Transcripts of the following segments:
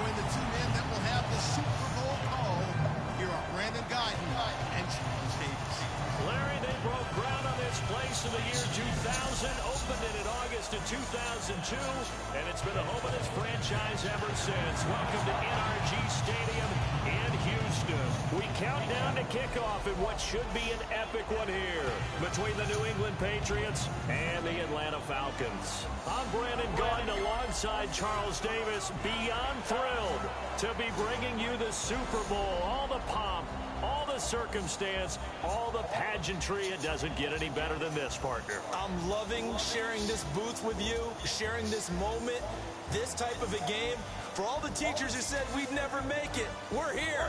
join the two men that will have the Super Bowl call. Here are Brandon Guyton and Charles Davis. Larry, they broke ground on this place in the year 2000, opened it in August of 2002, and it's been the home of this franchise ever since. Welcome to NRG Stadium in Houston. We count down to kickoff in what should be an epic one here between the New England Patriots and the Atlanta Falcons. I'm Brandon Guyton alongside Charles Davis, beyond thrilled to be bringing you the Super Bowl, all the pomp, all the circumstance, all the pageantry. It doesn't get any better than this, partner. I'm loving sharing this booth with you, sharing this moment, this type of a game. For all the teachers who said we'd never make it, we're here.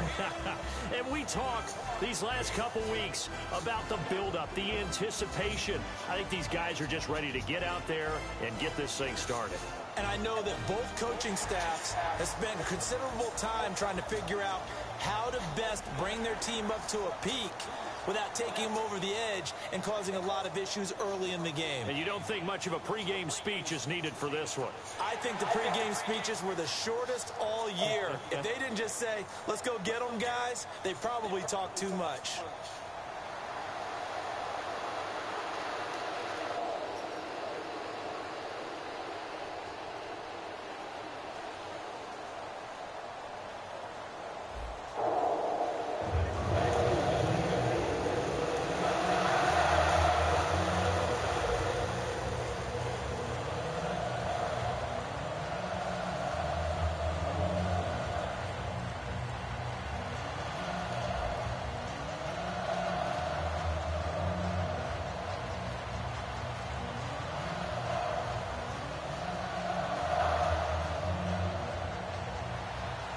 And we talk these last couple weeks about the buildup, the anticipation. I think these guys are just ready to get out there and get this thing started. And I know that both coaching staffs have spent considerable time trying to figure out how to best bring their team up to a peak without taking them over the edge and causing a lot of issues early in the game. And you don't think much of a pregame speech is needed for this one? I think the pregame speeches were the shortest all year. If they didn't just say, let's go get them, guys, they probably talked too much.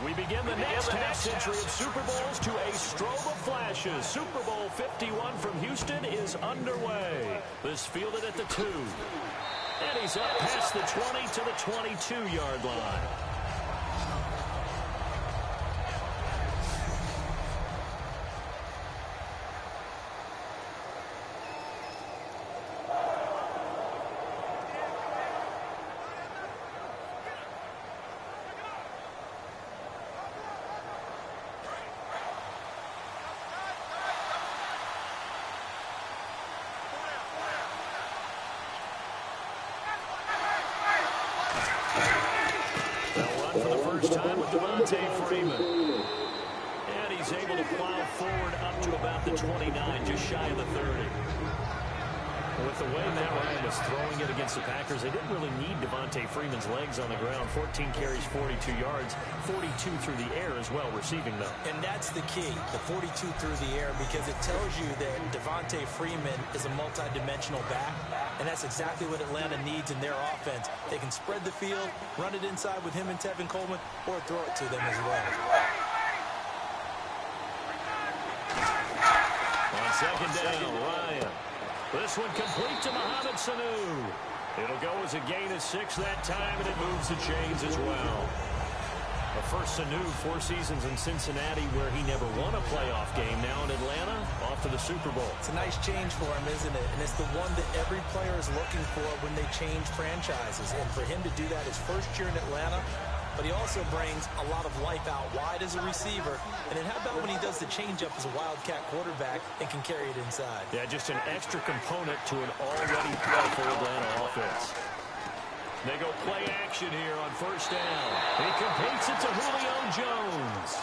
We begin the next half-century of Super Bowls to a strobe of flashes. Super Bowl 51 from Houston is underway. This fielded at the 2. And he's up past the 20 to the 22-yard line. Freeman. And he's able to plow forward up to about the 29, just shy of the 30. With the way Matt Ryan was throwing it against the Packers, they didn't really need Devontae Freeman's legs on the ground. 14 carries, 42 yards, 42 through the air as well, receiving them. And that's the key, the 42 through the air, because it tells you that Devontae Freeman is a multi-dimensional back, and that's exactly what Atlanta needs in their offense. They can spread the field, run it inside with him and Tevin Coleman, or throw it to them as well. On second down, Ryan. This one complete to Mohamed Sanu. It'll go as a gain of 6 that time, and it moves the chains as well. The first Sanu 4 seasons in Cincinnati where he never won a playoff game. Now in Atlanta, off to the Super Bowl. It's a nice change for him, isn't it? And it's the one that every player is looking for when they change franchises. And for him to do that his first year in Atlanta, but he also brings a lot of life out wide as a receiver. And then how about when he does the changeup as a Wildcat quarterback and can carry it inside? Yeah, just an extra component to an already powerful Atlanta offense. They go play action here on first down. He completes it to Julio Jones.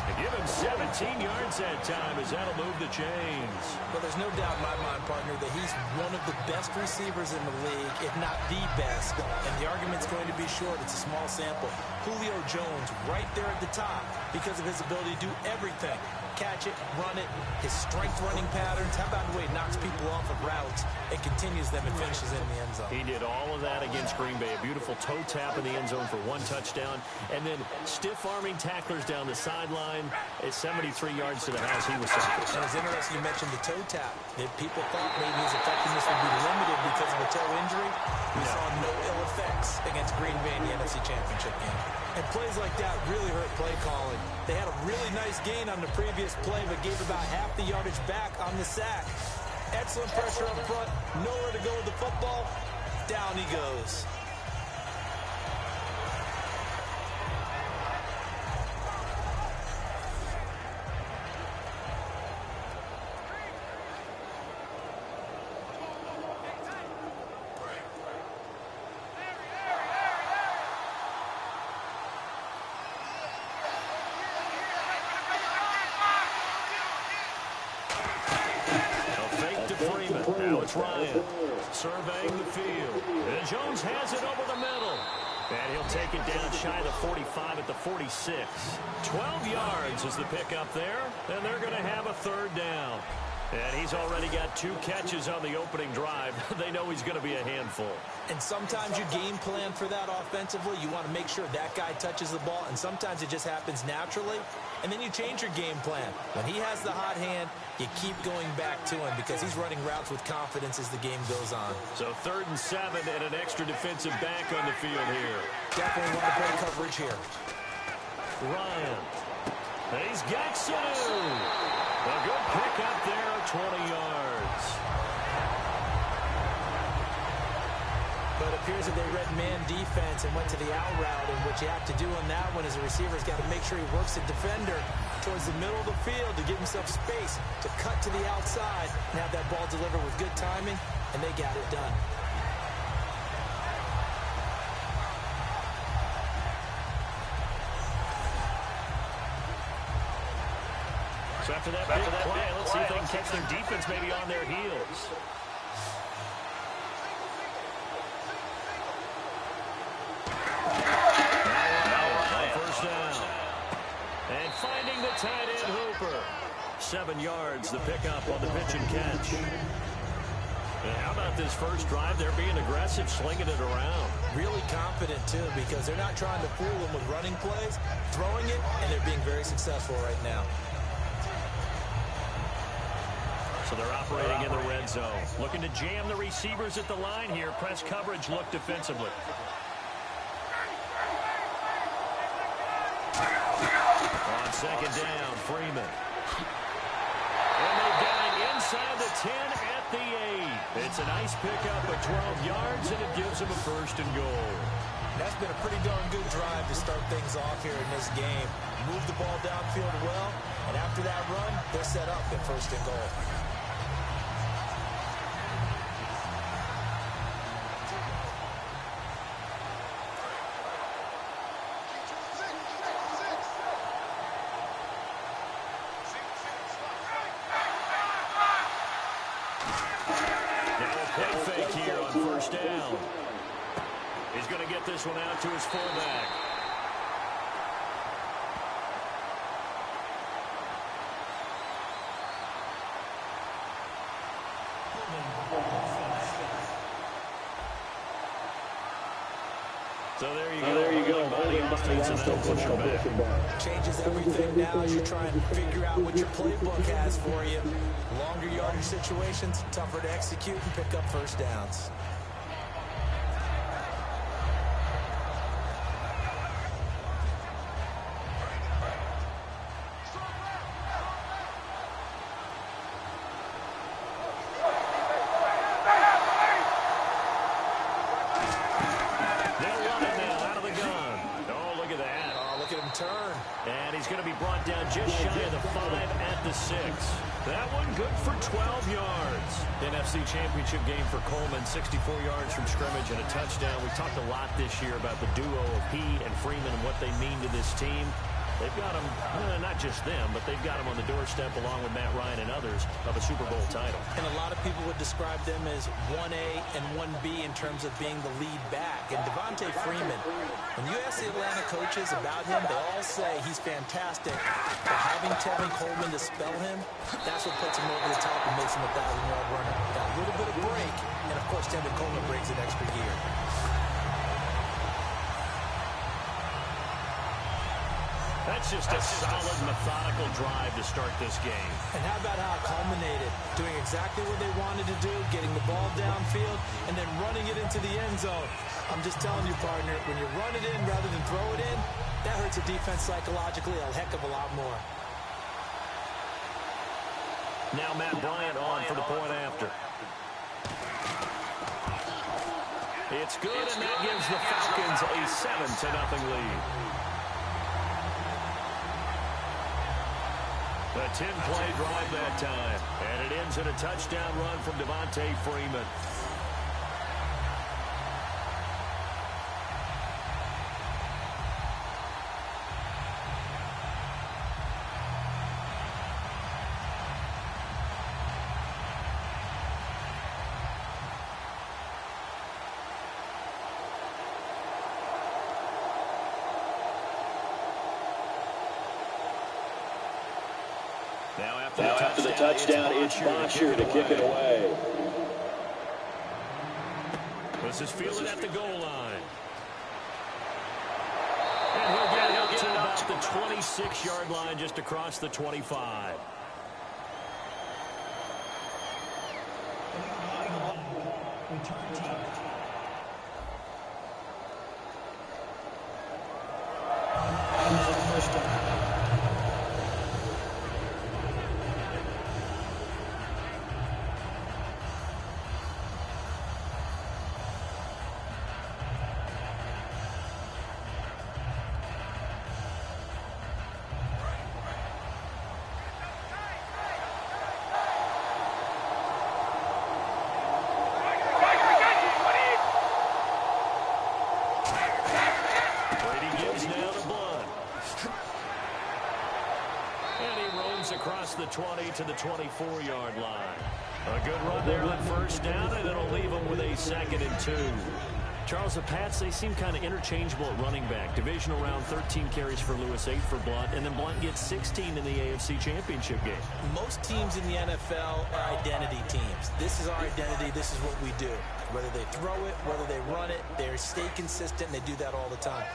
They give him 17 yards that time as that'll move the chains. Well, there's no doubt in my mind, partner, that he's one of the best receivers in the league, if not the best. And the argument's going to be short. It's a small sample. Julio Jones right there at the top because of his ability to do everything. Catch it, run it, his strength running patterns. How about the way he knocks people off of routes and continues them and finishes in the end zone? He did all of that against Green Bay. A beautiful toe tap in the end zone for 1 touchdown. And then stiff-arming tacklers down the sideline. At 73 yards to the house, he was sacked. And it's interesting you mentioned the toe tap. That people thought maybe his effectiveness would be limited because of a toe injury. We saw no ill effects against Green Bay in the NFC Championship game. And plays like that really hurt play calling. They had a really nice gain on the previous play, but gave about half the yardage back on the sack. Excellent pressure up front. Nowhere to go with the football. Down he goes. Ryan surveying the field. And Jones has it over the middle. And he'll take it down shy of the 45 at the 46. 12 yards is the pickup there, and they're going to have a third down. And he's already got 2 catches on the opening drive. They know he's going to be a handful. And sometimes you game plan for that offensively. You want to make sure that guy touches the ball, and sometimes it just happens naturally. And then you change your game plan. When he has the hot hand, you keep going back to him because he's running routes with confidence as the game goes on. So 3rd and 7 and an extra defensive back on the field here. Definitely want to play coverage here. Ryan. He's got Sanu. A good pick up there, 20 yards. But it appears that they read man defense and went to the out route, and what you have to do on that one is a receiver's got to make sure he works the defender towards the middle of the field to give himself space to cut to the outside and have that ball delivered with good timing, and they got it done. So after that big play, let's see if they can catch their defense maybe on their heels. First down. And finding the tight end Hooper. 7 yards, the pickup on the pitch and catch. And how about this first drive? They're being aggressive, slinging it around. Really confident, too, because they're not trying to fool them with running plays, throwing it, and they're being very successful right now. So they're operating in the red zone. Looking to jam the receivers at the line here. Press coverage, look defensively. On second down, Freeman. And they've got it inside the 10 at the 8. It's a nice pickup of 12 yards, and it gives them a 1st and goal. That's been a pretty darn good drive to start things off here in this game. Move the ball downfield well, and after that run, they're set up at 1st and goal. Down. He's going to get this one out to his fullback. So there you go. Body offense and then push him back. Changes everything now as you try and figure out what your playbook has for you. Longer yardage situations, tougher to execute and pick up first downs. Just shy of the 5 at the 6. That one good for 12 yards. NFC Championship game for Coleman, 64 yards from scrimmage and a touchdown. We talked a lot this year about the duo of he and Freeman and what they mean to this team. They've got them, not just them, but they've got them on the doorstep along with Matt Ryan and others of a Super Bowl title. And a lot of people would describe them as 1A and 1B in terms of being the lead back. And Devontae Freeman, when you ask the Atlanta coaches about him, they all say he's fantastic. But having Tevin Coleman to spell him, that's what puts him over the top and makes him a 1,000-yard runner. Got a little bit of break, and of course Tevin Coleman brings an extra gear. That's just a solid, methodical drive to start this game. And how about how it culminated? Doing exactly what they wanted to do, getting the ball downfield, and then running it into the end zone. I'm just telling you, partner, when you run it in rather than throw it in, that hurts a defense psychologically a heck of a lot more. Now Matt Bryant on for the point after. It's good, and that gives the Falcons a 7-0 lead. A 10-play drive that time. And it ends in a touchdown run from Devontae Freeman. Now after the touchdown, it's Bosher to kick it away. This is fielded at the goal line. And he'll get it up to about the 26-yard line, just across the 25. Return team. First down. Across the 20 to the 24-yard line. A good run there on first down, and it'll leave them with a 2nd and 2. Charles, the Pats, they seem kind of interchangeable at running back. Divisional round, 13 carries for Lewis, 8 for Blunt, and then Blunt gets 16 in the AFC Championship game. Most teams in the NFL are identity teams. This is our identity. This is what we do. Whether they throw it, whether they run it, they stay consistent, and they do that all the time.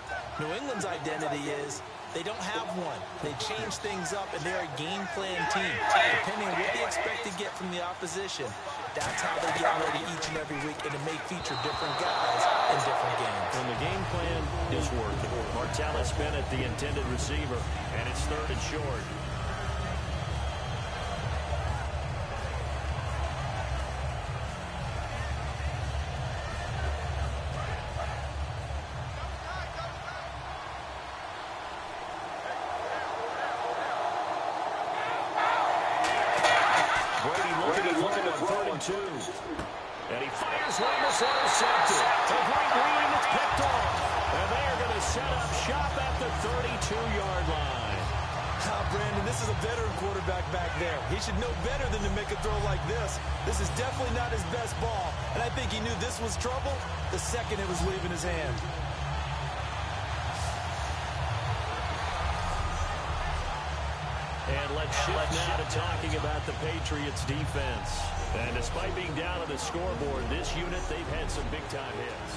New England's identity is they don't have one. They change things up, and they're a game plan team. Depending on what they expect to get from the opposition, that's how they get ready each and every week, and it may feature different guys in different games. And the game plan is working. Martellus Bennett, the intended receiver, and it's 3rd and short. And he fires one that's intercepted. A great read, and it's picked off. And they are going to set up shop at the 32-yard line. Brandon, this is a veteran quarterback back there. He should know better than to make a throw like this. This is definitely not his best ball. And I think he knew this was trouble the second it was leaving his hand. And let's shift now to talking about the Patriots defense. And despite being down on the scoreboard, this unit, they've had some big-time hits.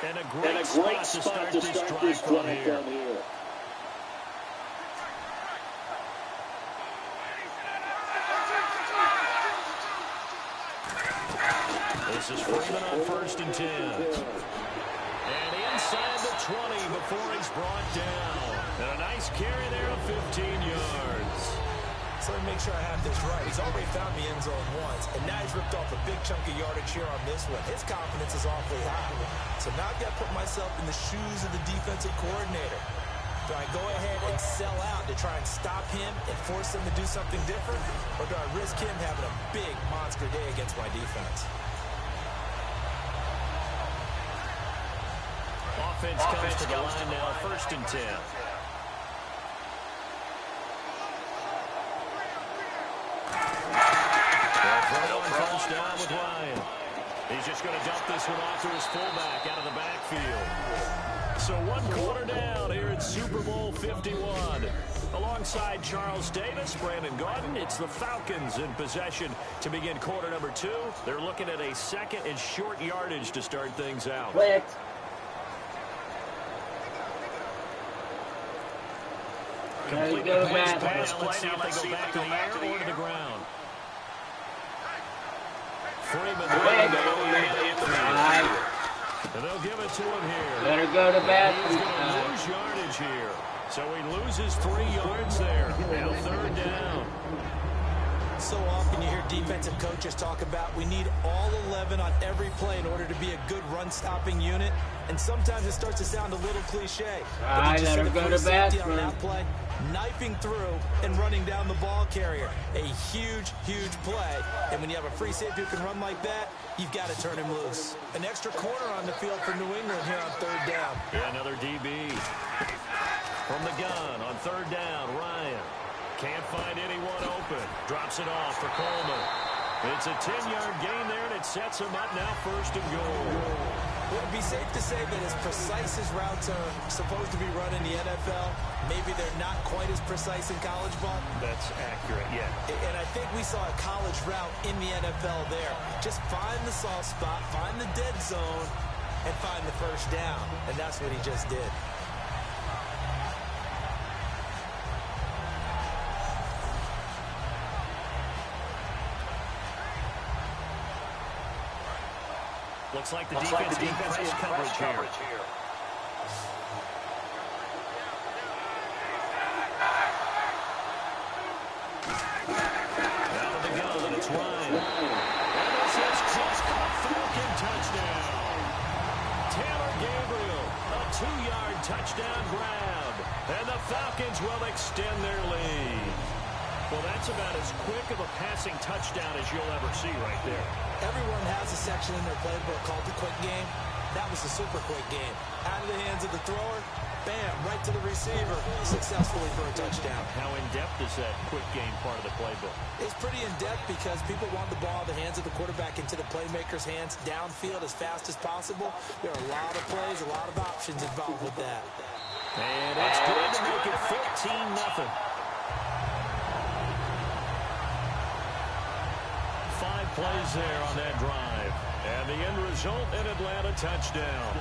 And a great spot to start this drive from here. This is Freeman on 1st and 10. And inside the 20 before he's brought down. And a nice carry there of 15 yards. So let me make sure I have this right. He's already found the end zone once, and now he's ripped off a big chunk of yardage here on this one. His confidence is awfully high. So now I've got to put myself in the shoes of the defensive coordinator. Do I go ahead and sell out to try and stop him and force him to do something different? Or do I risk him having a big monster day against my defense? Offense comes to the line now, 1st and 10. They'll throw on 1st down with Ryan. He's just going to dump this one off to his fullback out of the backfield. So 1 quarter down here at Super Bowl 51. Alongside Charles Davis, Brandon Gaudin, it's the Falcons in possession to begin quarter number 2. They're looking at a 2nd and short yardage to start things out. Complete the pass play. Let's see if they go back to the air or to the ground. Freeman and they'll give it to him here. Better go to bat. He's going to lose yardage here. So he loses 3 yards there. Now 3rd down. So often you hear defensive coaches talk about we need all 11 on every play in order to be a good run-stopping unit. And sometimes it starts to sound a little cliche. I better go to bat on that play, knifing through and running down the ball carrier. A huge, huge play. And when you have a free safety who can run like that, you've got to turn him loose. An extra corner on the field for New England here on 3rd down. Yeah, another DB. From the gun on 3rd down, Ryan. Can't find anyone open. Drops it off for Coleman. It's a 10-yard gain there, and it sets him up now 1st and goal. It would be safe to say that as precise as routes are supposed to be run in the NFL, maybe they're not quite as precise in college ball. That's accurate, yeah. And I think we saw a college route in the NFL there. Just find the soft spot, find the dead zone, and find the first down. And that's what he just did. Looks like the defense needs press coverage here. Out of the gun, it's Ryan. And this is just caught Falcon touchdown. Taylor Gabriel, a 2-yard touchdown grab. And the Falcons will extend their lead. Well, that's about as quick of a passing touchdown as you'll ever see right there. Everyone has a section in their playbook called the quick game. That was the super quick game. Out of the hands of the thrower, bam, right to the receiver, successfully for a touchdown. How in-depth is that quick game part of the playbook? It's pretty in-depth because people want the ball in the hands of the quarterback into the playmaker's hands downfield as fast as possible. There are a lot of plays, a lot of options involved with that. And it's good to make it 14-0. 5 plays there on that drive. And the end result, an Atlanta touchdown.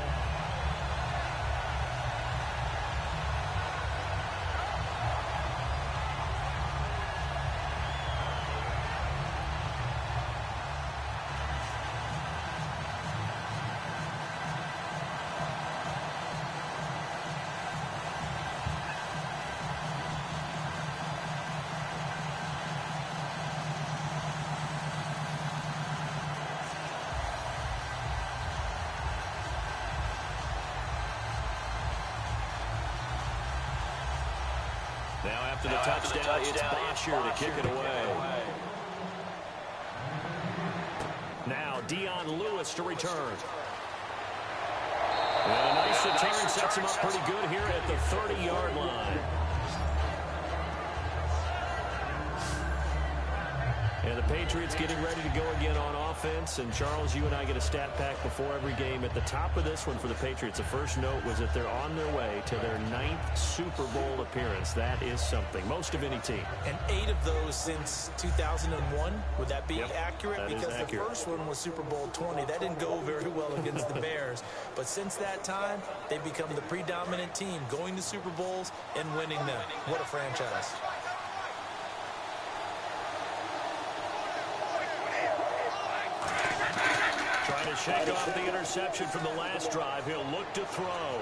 Now after the touchdown, it's Bosher to kick it away. Now Dion Lewis to return. And a nice return sets him up pretty good here at the 30-yard line. And the Patriots getting ready to go again on offense. And, Charles, you and I get a stat pack before every game. At the top of this one for the Patriots, the first note was that they're on their way to their 9th Super Bowl appearance. That is something. Most of any team. And 8 of those since 2001. Would that be accurate? That because is accurate. The first one was Super Bowl 20. That didn't go very well against the Bears. But since that time, they've become the predominant team, going to Super Bowls and winning them. What a franchise. Trying to shake off the interception from the last drive. He'll look to throw.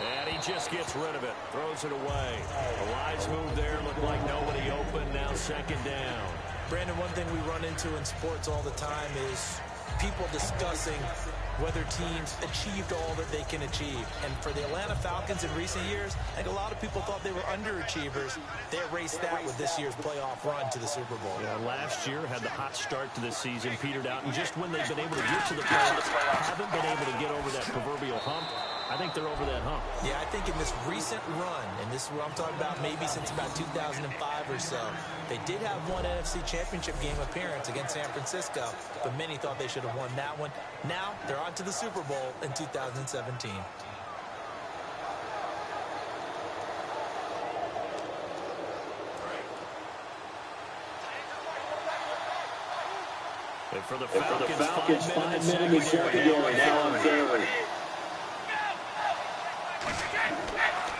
And he just gets rid of it. Throws it away. A wise move there. Looked like nobody open. Now 2nd down. Brandon, one thing we run into in sports all the time is people discussing whether teams achieved all that they can achieve. And for the Atlanta Falcons in recent years, I think a lot of people thought they were underachievers. They erased that with this year's playoff run to the Super Bowl. Yeah, last year had the hot start to this season, petered out, and just when they've been able to get to the playoffs, haven't been able to get over that proverbial hump. I think they're over that hump. Yeah, I think in this recent run, and this is what I'm talking about maybe since about 2005 or so, they did have one NFC Championship game appearance against San Francisco, but many thought they should have won that one. Now they're on to the Super Bowl in 2017. And for the Falcons, 5 men in the secondary. Now on third.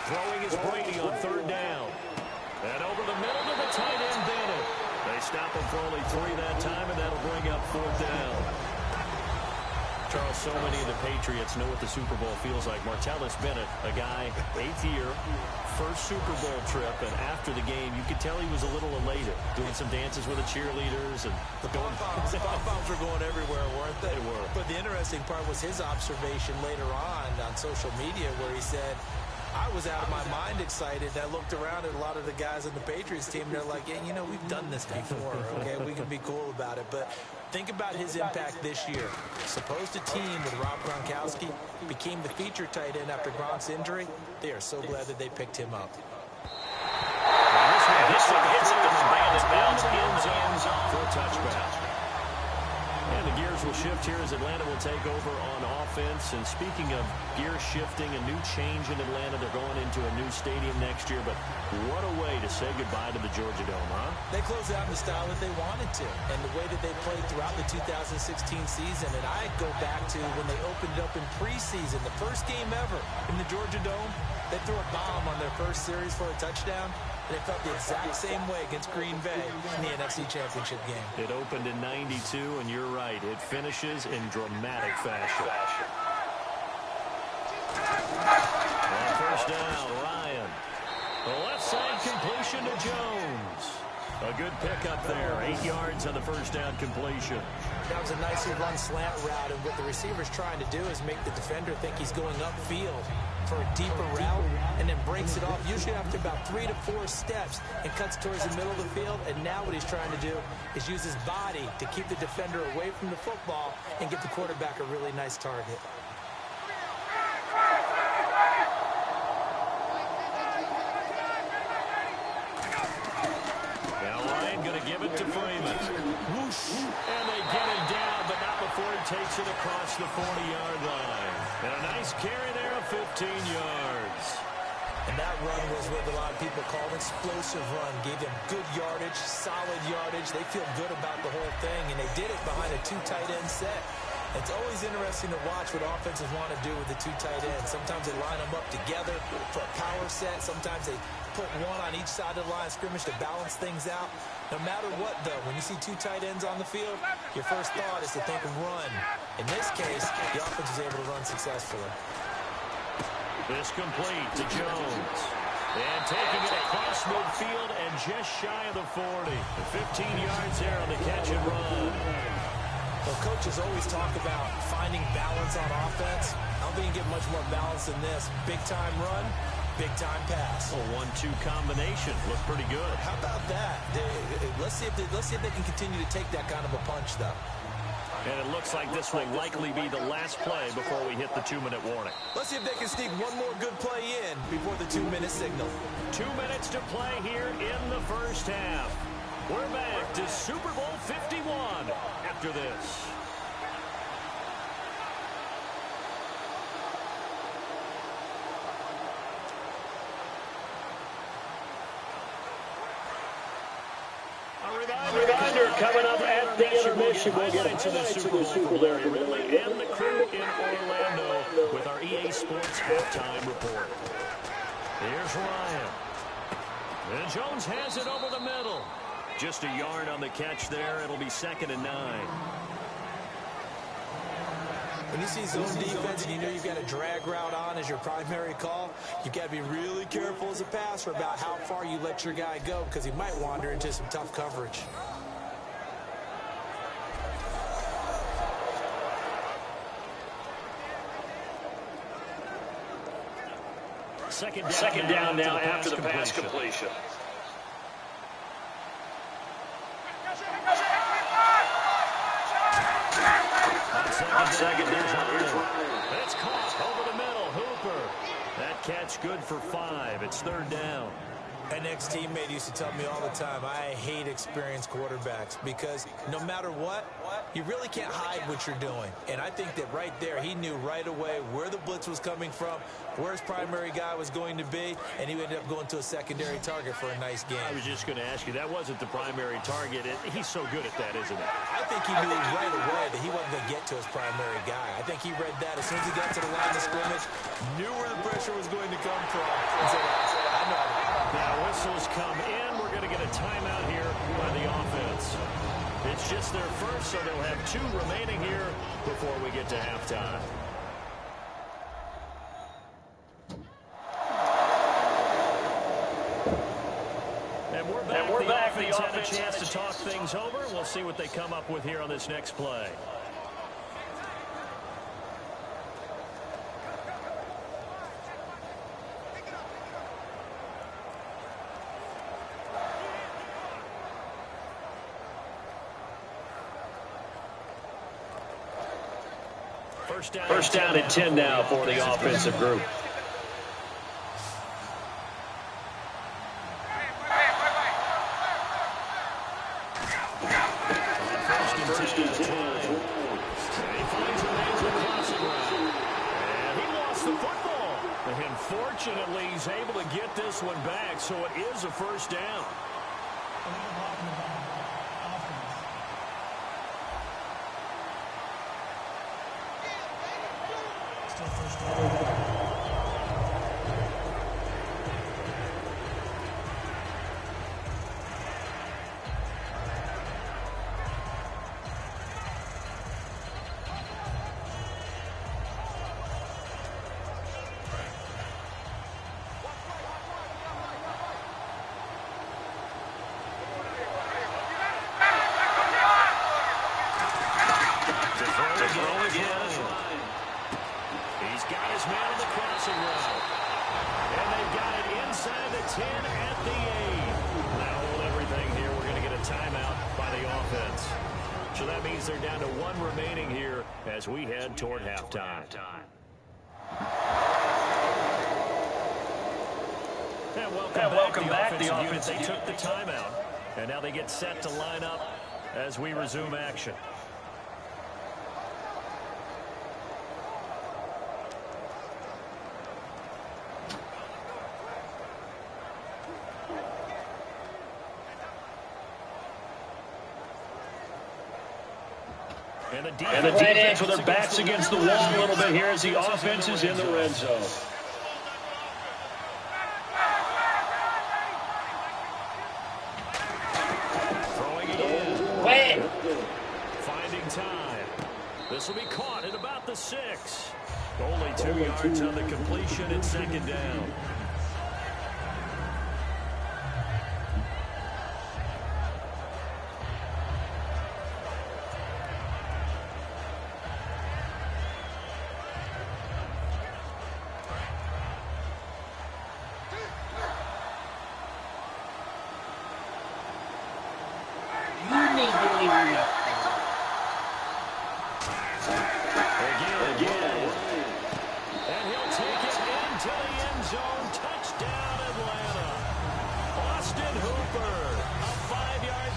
Throwing is Brady on 3rd down. And over the middle to the tight end, Bennett. They stop him for only 3 that time, and that'll bring up 4th down. Charles, so many of the Patriots know what the Super Bowl feels like. Martellus Bennett, a guy, 8th year, first Super Bowl trip, and after the game, you could tell he was a little elated, doing some dances with the cheerleaders. And the pom-poms were going everywhere, weren't they? They were. But the interesting part was his observation later on social media where he said, I was out of my mind excited. I looked around at a lot of the guys on the Patriots team, and they're like, yeah, you know, we've done this before, okay? We can be cool about it. But think about his impact this year. Supposed to team with Rob Gronkowski, became the feature tight end after Gronk's injury. They are so glad that they picked him up. This one hits at the 3 and bounds in the end zone for a touchback. Gears will shift here as Atlanta will take over on offense. And speaking of gear shifting, a new change in Atlanta. They're going into a new stadium next year. But what a way to say goodbye to the Georgia Dome, huh? They closed out in the style that they wanted to, and the way that they played throughout the 2016 season. And I go back to when they opened it up in preseason, the first game ever in the Georgia Dome. They threw a bomb on their first series for a touchdown. And they felt the exact same way against Green Bay in the NFC Championship game. It opened in 92, and you're right. It finishes in dramatic fashion. On first down, Ryan. The left side completion to Jones. A good pickup there. 8 yards on the first down completion. That was a nicely run slant route, and what the receiver's trying to do is make the defender think he's going upfield for a deeper route, and then breaks it off, usually after about 3 to 4 steps, and cuts towards the middle of the field. And now what he's trying to do is use his body to keep the defender away from the football and give the quarterback a really nice target. Give it to Freeman. Whoosh. And they get him down, but not before he takes it across the 40-yard line. And a nice carry there of 15 yards. And that run was what a lot of people call an explosive run. Gave them good yardage, solid yardage. They feel good about the whole thing, and they did it behind a 2 tight end set. It's always interesting to watch what offenses want to do with the 2 tight ends. Sometimes they line them up together for a power set. Sometimes they put one on each side of the line of scrimmage to balance things out. No matter what, though, when you see 2 tight ends on the field, your first thought is to think of run. In this case, the offense was able to run successfully. This complete to Jones. And taking it across midfield and just shy of the 40. 15 yards there on the catch and run. Well, coaches always talk about finding balance on offense. I don't think you get much more balance than this. Big-time run, big-time pass. A 1-2 combination. Looked pretty good. How about that? Let's see if they can continue to take that kind of a punch, though. And it looks like this will likely be the last play before we hit the 2-minute warning. Let's see if they can sneak one more good play in before the 2-minute signal. 2 minutes to play here in the first half. We're back to Super Bowl 51 after this. Reminder coming up at the intermission. We'll get into the Super Bowl from Ridley and the crew in Orlando with our EA Sports halftime report. Here's Ryan. And Jones has it over the middle. Just a yard on the catch there. It'll be 2nd and 9. When you see zone defense and you know you've got a drag route on as your primary call, you've got to be really careful as a passer about how far you let your guy go, because he might wander into some tough coverage. Second down now after the pass completion. Second down. It's caught over the middle. Hooper. That catch good for 5. It's 3rd down. An ex-teammate used to tell me all the time, I hate experienced quarterbacks because no matter what, you really can't hide what you're doing. And I think that right there, he knew right away where the blitz was coming from, where his primary guy was going to be, and he ended up going to a secondary target for a nice game. I was just going to ask you, that wasn't the primary target. He's so good at that, isn't he? I think he knew right away that he wasn't going to get to his primary guy. I think he read that as soon as he got to the line of scrimmage, knew where the pressure was going to come from, and said, I know that. Now whistles come in. We're going to get a timeout here by the offense. It's just their first, so they'll have 2 remaining here before we get to halftime. And we're back. The offense had a chance to talk things over. We'll see what they come up with here on this next play. First down and 10 now for the offensive group. First and 10. finds a man to cross it around. And he lost the football. And fortunately, he's able to get this one back, so it is a first down. Still first down. He's got his man on the crossing route. And they've got it inside the 10 at the 8. Now hold everything here. We're going to get a timeout by the offense. So that means they're down to 1 remaining here as we head toward halftime. And welcome back. The offense, they took the timeout. And now they get set to line up as we resume action. And the defense with their backs against the wall a little bit here as the offense is in the red zone. Throwing it in. Finding time. This will be caught at about the 6. Only 2 yards on the completion and second down.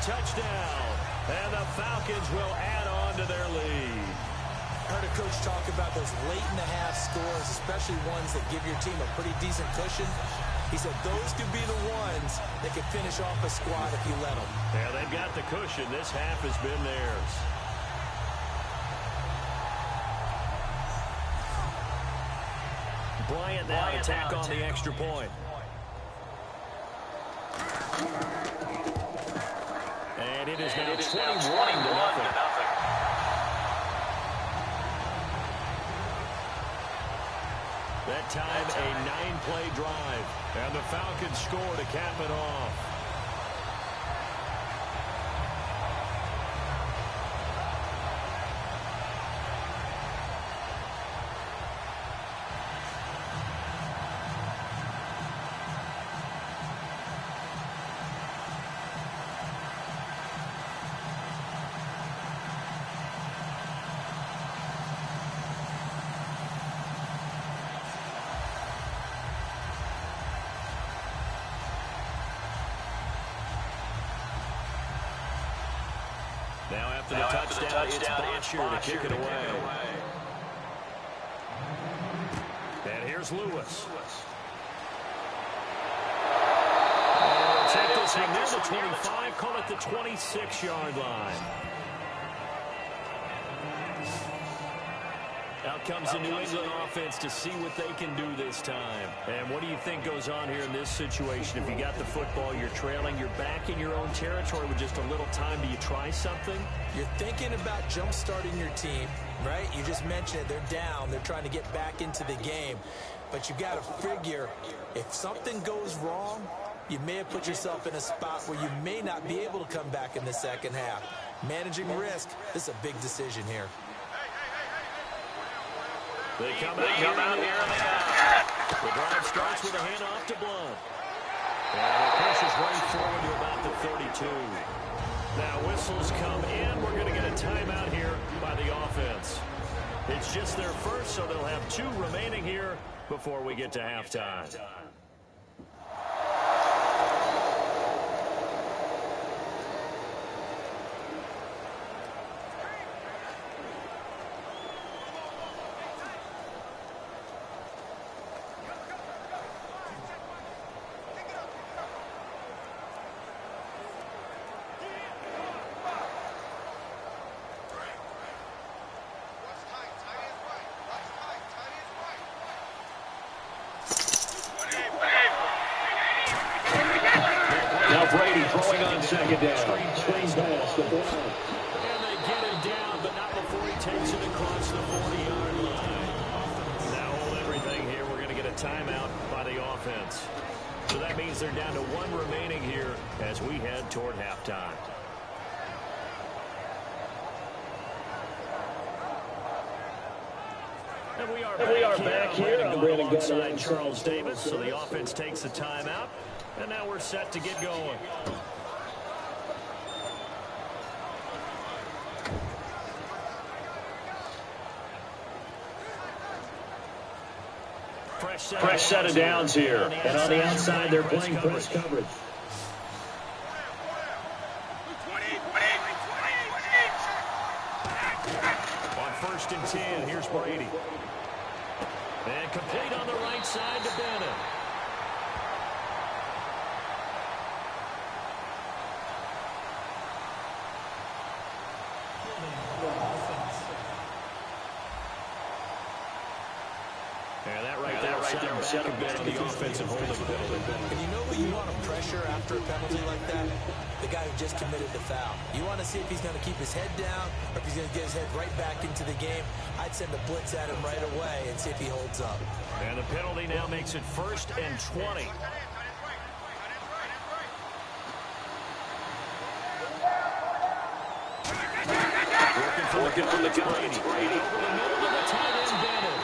Touchdown, and the Falcons will add on to their lead. I heard a coach talk about those late-in-the-half scores, especially ones that give your team a pretty decent cushion. He said those could be the ones that could finish off a squad if you let them. Yeah, they've got the cushion. This half has been theirs. Bryant now to tack on the extra point. And it is now 21-0. That time, a 9-play drive. And the Falcons score to cap it off. Now after the touchdown, it's Bosher to kick it away. And here's Lewis. And take this one near the 25, call it the 26-yard line. Out comes the New England offense to see what they can do this time. And what do you think goes on here in this situation? If you got the football, you're trailing, you're back in your own territory with just a little time. Do you try something? You're thinking about jump-starting your team, right? You just mentioned it. They're down. They're trying to get back into the game. But you got to figure, if something goes wrong, you may have put yourself in a spot where you may not be able to come back in the second half. Managing risk, this is a big decision here. They come out here in the air. The drive starts with a handoff to Blunt. And it pushes right forward to about the 32. Now whistles come in. We're going to get a timeout here by the offense. It's just their first, so they'll have 2 remaining here before we get to halftime. Brady throwing on second down. Screen pass to Brown. And they get him down, but not before he takes it across the 40-yard line. Now hold everything here. We're going to get a timeout by the offense. So that means they're down to one remaining here as we head toward halftime. And we are back here. I'm Brandon alongside Charles Davis. So the offense takes the timeout. And now we're set to get going. Fresh set of downs here. And on the outside, they're playing press coverage. On 1st and 10, here's Brady. And complete on the right side to Bennett. And that right there will set him back on the offensive holding penalty. And you know who you want to pressure after a penalty like that? The guy who just committed the foul. You want to see if he's going to keep his head down or if he's going to get his head right back into the game. I'd send a blitz at him right away and see if he holds up. And the penalty now makes it 1st and 20. Looking for the Brady. Over the middle of the tight end, Bennett.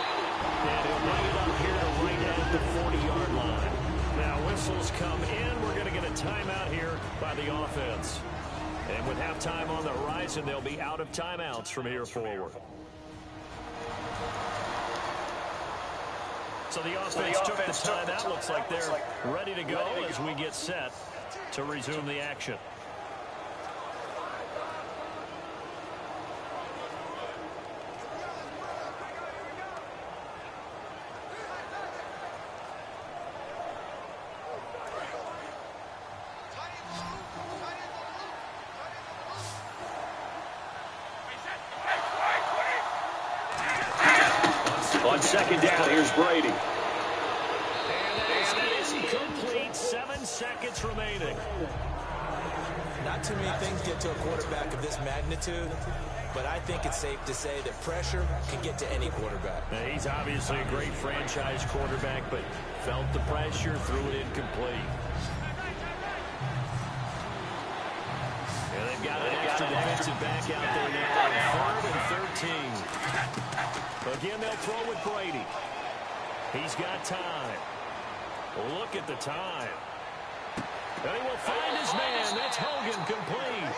And he'll bring it up here to right at the 40-yard line. Now whistles come in. We're going to get a timeout here by the offense. And with halftime on the horizon, they'll be out of timeouts from here forward. So the offense took the timeout. Looks like they're ready to go as we get set to resume the action. On second down, here's Brady. And that is incomplete. 7 seconds remaining. Not too many things get to a quarterback of this magnitude, but I think it's safe to say that pressure can get to any quarterback. Now, he's obviously a great franchise quarterback, but felt the pressure, threw it incomplete. And they've got an extra defensive back out there now on 3rd and 13. Again, they'll throw with Brady. He's got time. Look at the time. And he will find his man. That's Hogan, complete.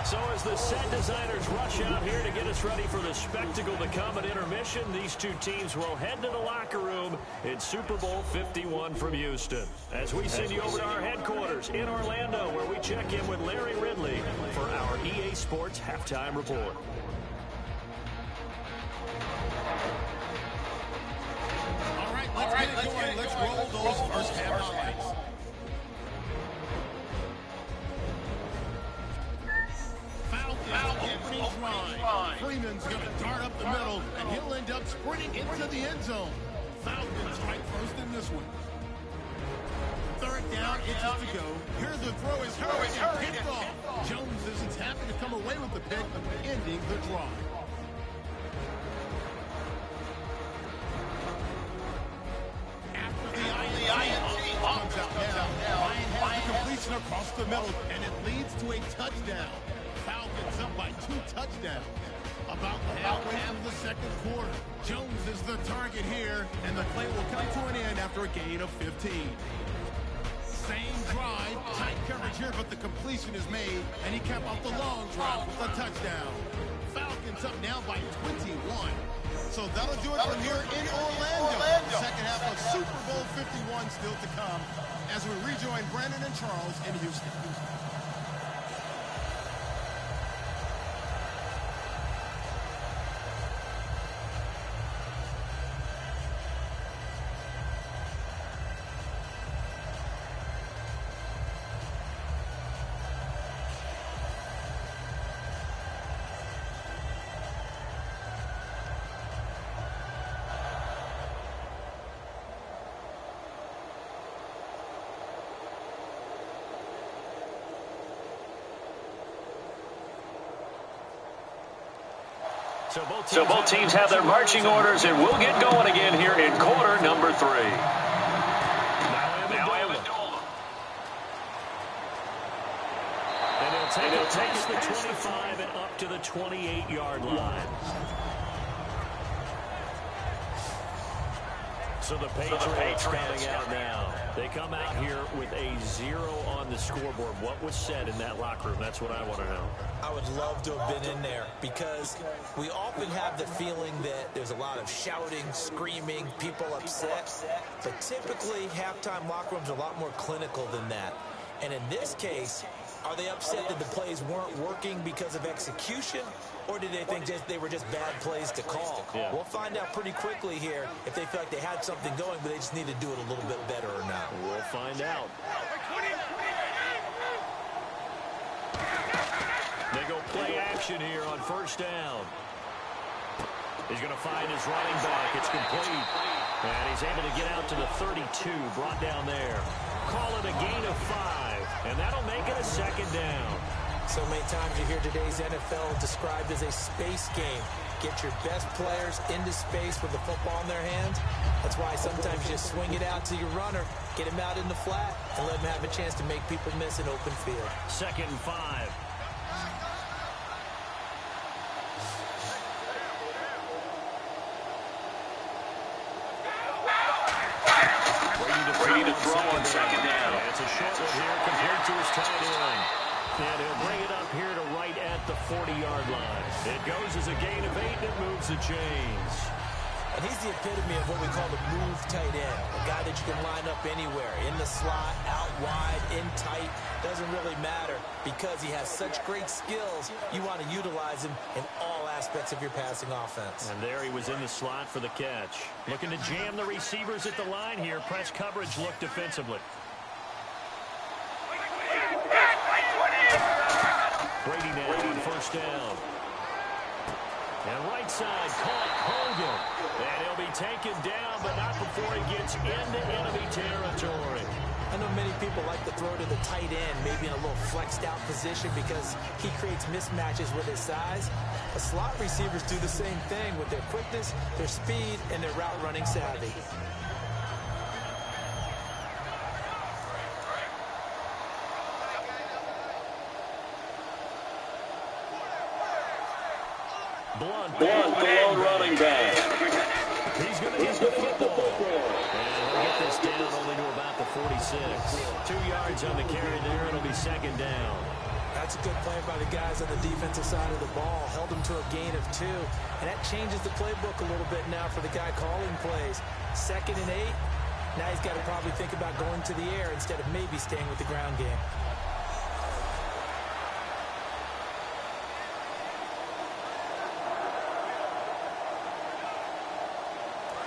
So as the set designers rush out here to get us ready for the spectacle to come at intermission, these two teams will head to the locker room in Super Bowl 51 from Houston. As we send you over to our headquarters in Orlando, where we check in with Larry Ridley for our EA Sports Halftime Report. Let's get it going. Let's roll those first half highlights. Falcons opening drive. Freeman's going to dart up the middle, and he'll end up sprinting into the end zone. Falcons right first in this one. 3rd down, inches to go. Here's the throw. Is hurried and picked off. Jones isn't happy to come away with the pick, ending the drive. Comes out now. Ryan has the completion across the middle, and it leads to a touchdown. Falcons up by 2 touchdowns. About halfway through the 2nd quarter. Jones is the target here, and the play will come to an end after a gain of 15. Same drive, tight coverage here, but the completion is made, and he capped off the long drive with a touchdown. Falcons up now by 21. So that'll do it from here in Orlando. The second half of Super Bowl 51 still to come as we rejoin Brandon and Charles in Houston. So both teams have their marching orders, and we'll get going again here in quarter number 3. Now Amendola. And he'll take it past the 25 and up to the 28-yard line. So the Patriots coming out now. They come out here with a 0 on the scoreboard. What was said in that locker room? That's what I want to know. I would love to have been in there because we often have the feeling that there's a lot of shouting, screaming, people upset. But typically, halftime locker rooms are a lot more clinical than that. And in this case, are they upset that the plays weren't working because of execution? Or did they think they were just bad plays to call? Yeah. We'll find out pretty quickly here if they feel like they had something going, but they just need to do it a little bit better or not. We'll find out. They go play action here on first down. He's going to find his running back. It's complete. And he's able to get out to the 32, brought down there. Call it a gain of 5, and that'll make it a second down. So many times you hear today's NFL described as a space game. Get your best players into space with the football in their hands. That's why sometimes you just swing it out to your runner, get him out in the flat, and let him have a chance to make people miss an open field. 2nd and 5. Ready to throw on second down. It's a short one here compared to his tight end. And he'll bring it up here to right at the 40-yard line. It goes as a gain of 8, and it moves the chains. And he's the epitome of what we call the move tight end. A guy that you can line up anywhere. In the slot, out wide, in tight. Doesn't really matter because he has such great skills. You want to utilize him in all aspects of your passing offense. And there he was in the slot for the catch. Looking to jam the receivers at the line here. Press coverage look defensively. Brady now on first down. And right side, caught Hogan. And he'll be taken down, but not before he gets into enemy territory. I know many people like to throw to the tight end, maybe in a little flexed out position because he creates mismatches with his size. The slot receivers do the same thing with their quickness, their speed, and their route running savvy. Blunt, the lone running back. He's going to get the football. And he'll get this down only to about the 46. 2 yards on the carry there. It'll be second down. That's a good play by the guys on the defensive side of the ball. Held him to a gain of 2. And that changes the playbook a little bit now for the guy calling plays. 2nd and 8. Now he's got to probably think about going to the air instead of maybe staying with the ground game.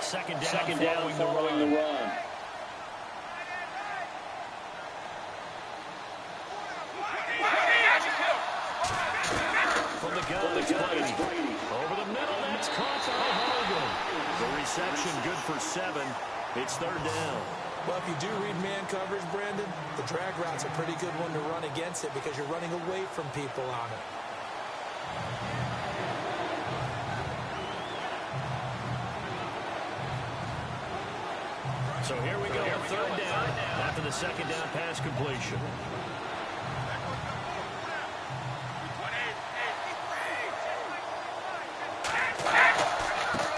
Second down following the run. From the gun, it's Brady. Over the middle, that's caught by Hogan. The reception good for 7. It's 3rd down. Well, if you do read man coverage, Brandon, the drag route's a pretty good one to run against it because you're running away from people on it. So here we go, 3rd down after the 2nd down pass completion.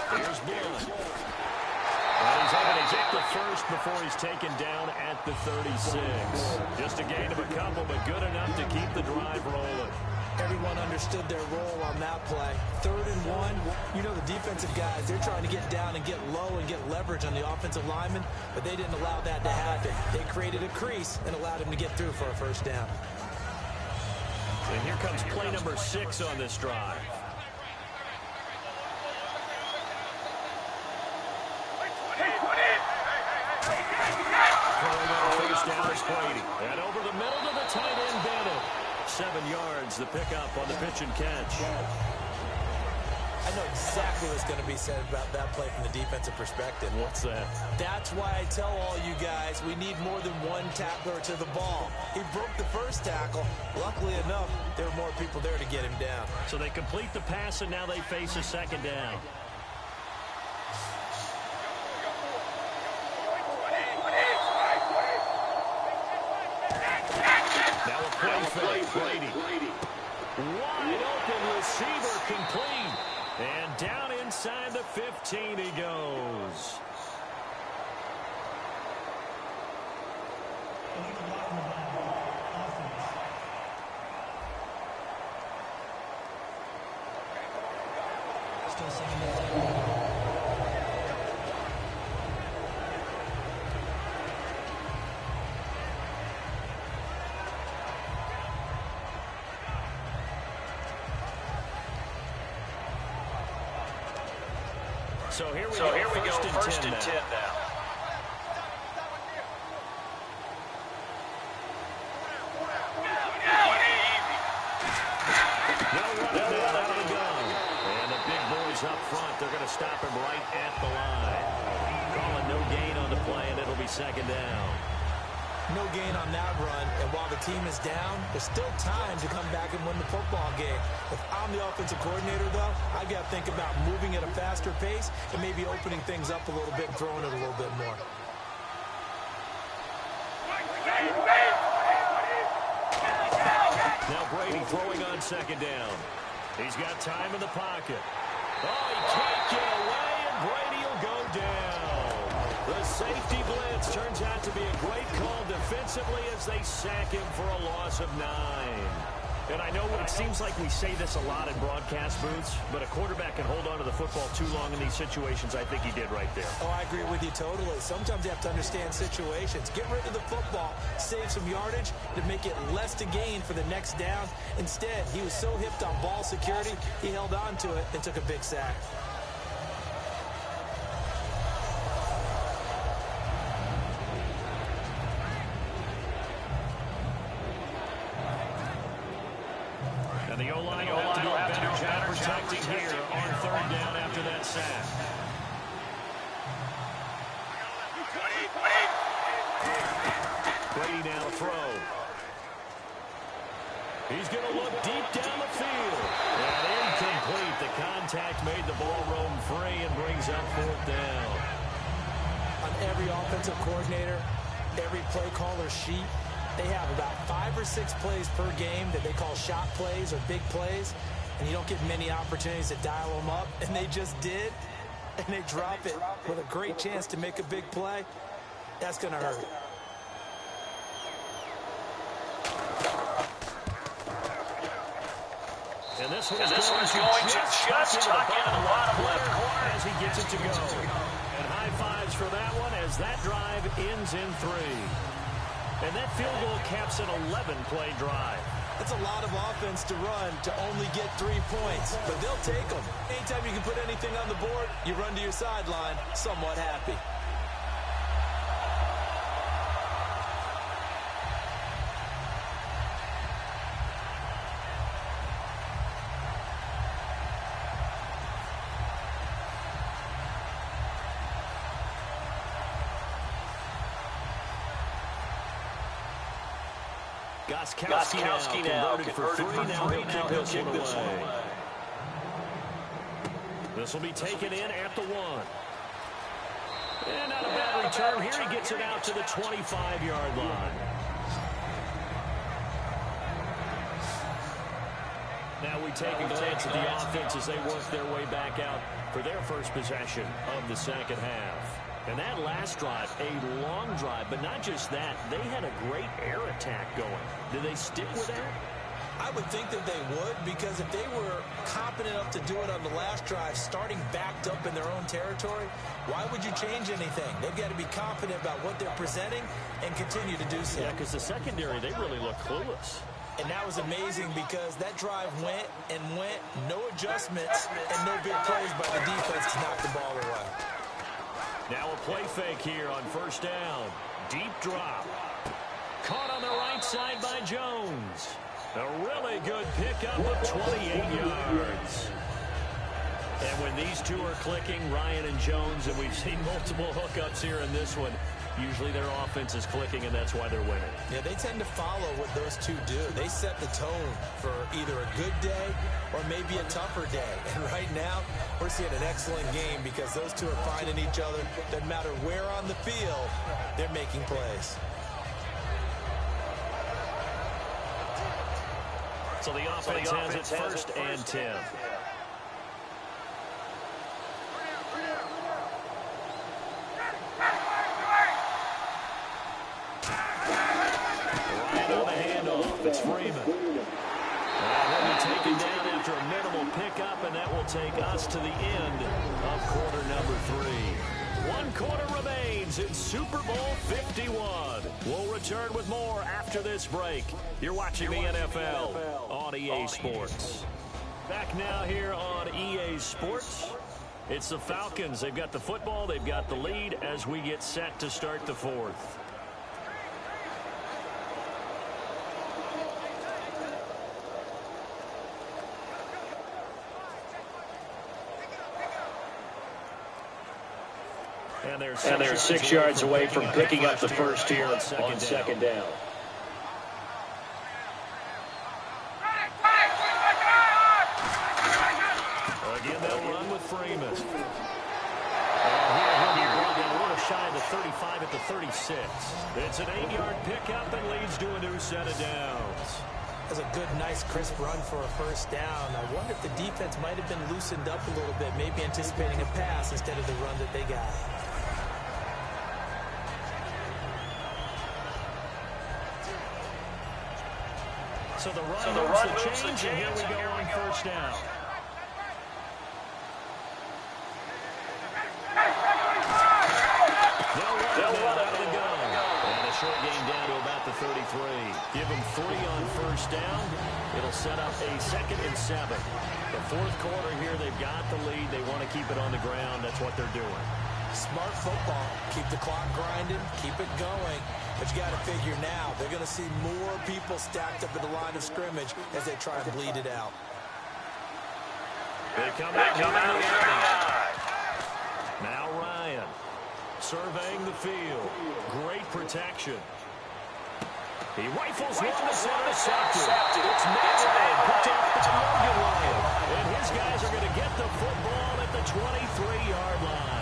Here's Blunt. And he's able to get the first before he's taken down at the 36. Just a gain of a couple, but good enough to keep the drive rolling. Everyone understood their role on that play. 3rd and 1, you know the defensive guys, they're trying to get down and get low and get leverage on the offensive lineman, but they didn't allow that to happen. They created a crease and allowed him to get through for a first down. And here comes play number 6 on this drive. Throwing on first down is Brady. And over the middle to the tight end, Bennett. 7 yards, the pickup on the pitch and catch. I know exactly what's going to be said about that play from the defensive perspective. What's that? That's why I tell all you guys we need more than one tackler to the ball. He broke the first tackle. Luckily enough, there were more people there to get him down. So they complete the pass, and now they face a second down. Now a play fake. Brady. Wide open receiver complete. And down inside the 15 he goes. Still second down. So here we go, first and 10 now. Out of the gun. And the big boys up front, they're going to stop him right at the line. Calling no gain on the play, and it'll be second down. No gain on that run, and while the team is down, there's still time to come back and win the football game. If I'm the offensive coordinator, though, I've got to think about moving at a faster pace and maybe opening things up a little bit and throwing it a little bit more. Now Brady throwing on second down. He's got time in the pocket. Oh, he can't get away, and Brady will go down. The safety blitz turns out to be a great call defensively as they sack him for a loss of 9. And I know it seems like we say this a lot in broadcast booths, but a quarterback can hold on to the football too long in these situations. I think he did right there. Oh, I agree with you totally. Sometimes you have to understand situations. Get rid of the football, save some yardage to make it less to gain for the next down. Instead, he was so hipped on ball security, he held on to it and took a big sack. The O-line will have to do a better job protecting here on third down after that sack. Brady now to throw. He's going to look deep down the field. And incomplete. The contact made the ball roam free and brings up fourth down. On every offensive coordinator, every play caller sheet, they have about 5 or 6 plays per game that they call shot plays or big plays, and you don't get many opportunities to dial them up, and they just did, and they drop it with a great chance to make a big play. That's going to hurt. And this one is going to just tuck into the bottom left corner as he gets it to go. And high fives for that one as that drive ends in 3. And that field goal caps an 11-play drive. That's a lot of offense to run to only get 3 points, but they'll take them. Anytime you can put anything on the board, you run to your sideline somewhat happy. Goskowski now converted for 3. Now he'll kick this one away. This will be taken in at the 1. And not a bad return. Here he gets it out to the 25-yard line. Now we take a glance at the offense as they work their way back out for their first possession of the second half. And that last drive, a long drive, but not just that, they had a great air attack going. Did they stick with that? I would think that they would, because if they were competent enough to do it on the last drive, starting backed up in their own territory, why would you change anything? They've got to be confident about what they're presenting and continue to do so. Yeah, because the secondary, they really look clueless. And that was amazing because that drive went and went, no adjustments, and no big plays by the defense to knock the ball away. Now a play fake here on first down. Deep drop. Caught on the right side by Jones. A really good pickup of 28 yards. And when these two are clicking, Ryan and Jones, and we've seen multiple hookups here in this one, usually their offense is clicking, and that's why they're winning. Yeah, they tend to follow what those two do. They set the tone for either a good day or maybe a tougher day. And right now, we're seeing an excellent game because those two are finding each other. Doesn't matter where on the field, they're making plays. So the offense has it first and 10. It's Freeman. He'll be taken down after a minimal pickup, and that will take us to the end of quarter number 3. 1 quarter remains in Super Bowl 51. We'll return with more after this break. You're watching the NFL on EA Sports. Back now here on EA Sports. It's the Falcons. They've got the football. They've got the lead as we get set to start the 4th. And they're 6 yards away from picking up the first here on second down. Again, they'll run with Freeman. And here he'll be brought down a little shy of the 35 at the 36. It's an 8-yard pickup and leads to a new set of downs. That's a good, nice, crisp run for a first down. I wonder if the defense might have been loosened up a little bit, maybe anticipating a pass instead of the run that they got. So the run moves the change, and here we go on first down. They'll run out of the gun. And a short gain down to about the 33. Give them 3 on first down. It'll set up a 2nd and 7. The 4th quarter here, they've got the lead. They want to keep it on the ground. That's what they're doing. Smart football. Keep the clock grinding. Keep it going. But you got to figure now, they're going to see more people stacked up at the line of scrimmage as they try to bleed it out. They come out here. Now Ryan surveying the field. Great protection. He rifles one that's intercepted. It's Ryan picked up by Logan Ryan. And his guys are going to get the football at the 23-yard line.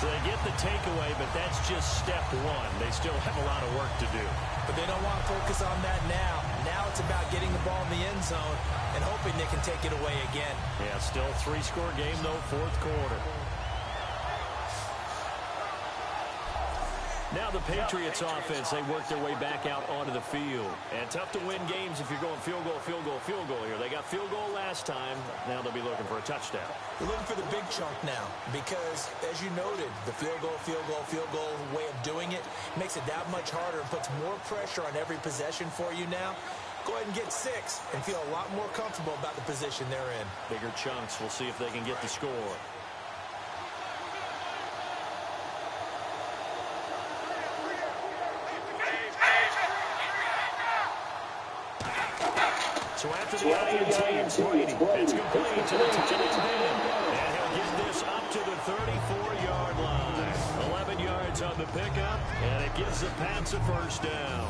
So they get the takeaway, but that's just step 1. They still have a lot of work to do. But they don't want to focus on that now. Now it's about getting the ball in the end zone and hoping they can take it away again. Yeah, still a 3-score game, though, 4th quarter. Now the Patriots offense, they work their way back out onto the field. And tough to win games if you're going field goal, field goal, field goal here. They got field goal last time. Now they'll be looking for a touchdown. They're looking for the big chunk now because, as you noted, the field goal way of doing it makes it that much harder and puts more pressure on every possession for you now. Go ahead and get 6 and feel a lot more comfortable about the position they're in. Bigger chunks. We'll see if they can get the score. So after the INT, Brady, it's complete to the tight end. And he'll get this up to the 34-yard line. 11 yards on the pickup, and it gives the Pats a first down.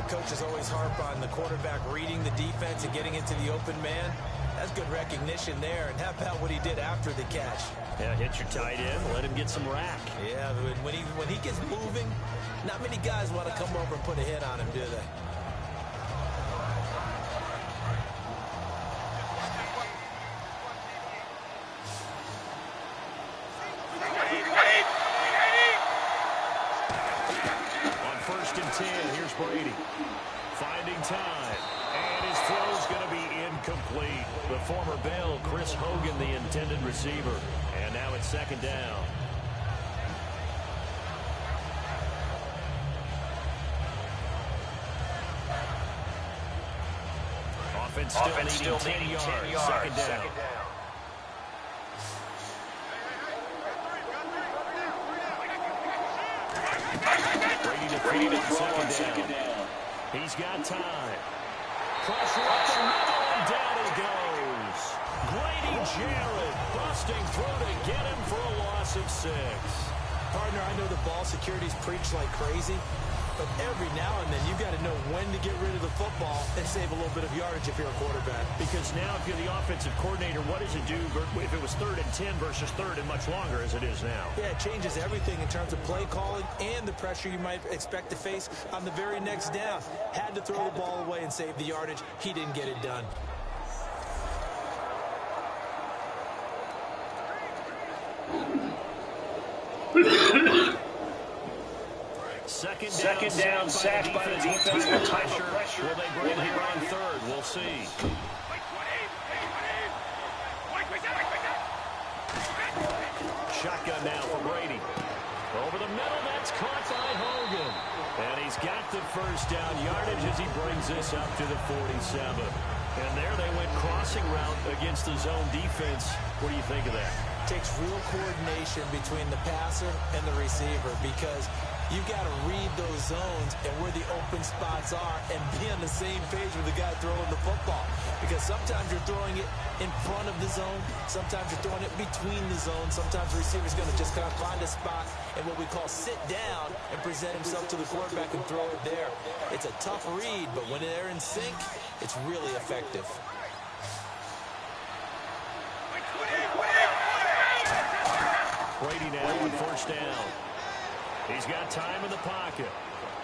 Coaches always harp on the quarterback reading the defense and getting into the open man. That's good recognition there. And how about what he did after the catch? Yeah, hit your tight end, let him get some rack. Yeah, when he gets moving, not many guys want to come over and put a hit on him, do they? Here's Brady finding time, and his throw's going to be incomplete. The former Bill, Chris Hogan, the intended receiver, and now it's 2nd down. Offense still needing 10 yards. 2nd down. Brady to 2nd down. He's got time. Pressure up the middle, and down he goes. Grady Jared busting through to get him for a loss of 6. Partner, I know the ball security's preached like crazy, but every now and then you've got to know when to get rid of the football and save a little bit of yardage if you're a quarterback. Because now if you're the offensive coordinator, what does it do if it was 3rd and 10 versus 3rd and much longer as it is now? Yeah, it changes everything in terms of play calling and the pressure you might expect to face on the very next down. Had to throw the ball away and save the yardage. He didn't get it done. Second down, sacked by the defense. What type of pressure will they bring here on 3rd? We'll see. Shotgun now for Brady. Over the middle, that's caught by Hogan. And he's got the first down yardage as he brings this up to the 47. And there they went crossing route against the zone defense. What do you think of that? Takes real coordination between the passer and the receiver because you've got to read those zones and where the open spots are and be on the same page with the guy throwing the football. Because sometimes you're throwing it in front of the zone. Sometimes you're throwing it between the zones. Sometimes the receiver's going to just kind of find a spot and what we call sit down and present himself to the quarterback and throw it there. It's a tough read, but when they're in sync, it's really effective. Brady now on 1st down. He's got time in the pocket.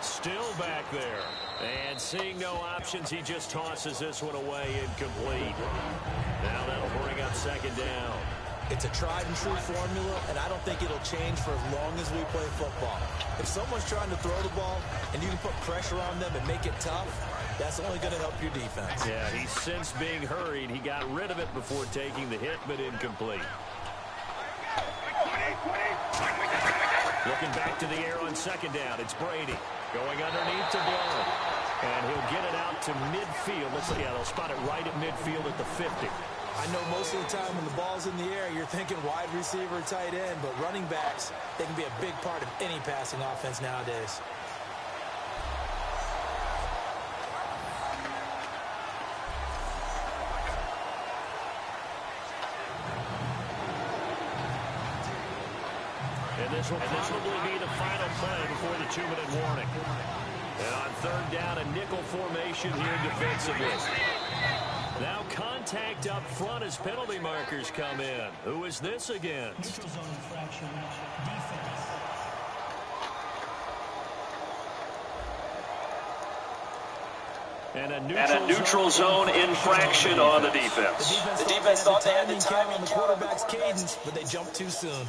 Still back there. And seeing no options, he just tosses this one away incomplete. Now that'll bring up 2nd down. It's a tried and true formula, and I don't think it'll change for as long as we play football. If someone's trying to throw the ball and you can put pressure on them and make it tough, that's only going to help your defense. Yeah, he's since being hurried. He got rid of it before taking the hit, but incomplete. Looking back to the air on 2nd down. It's Brady going underneath to Blount. And he'll get it out to midfield. They'll spot it right at midfield at the 50. I know most of the time when the ball's in the air, you're thinking wide receiver, tight end, but running backs, they can be a big part of any passing offense nowadays. And this will probably be the final play before the 2-minute warning. And on 3rd down, a nickel formation here defensively. Now contact up front as penalty markers come in. Who is this against? Neutral zone infraction, defense. And a neutral zone infraction on the defense. The defense thought they had the timing on the quarterback's cadence, but they jumped too soon.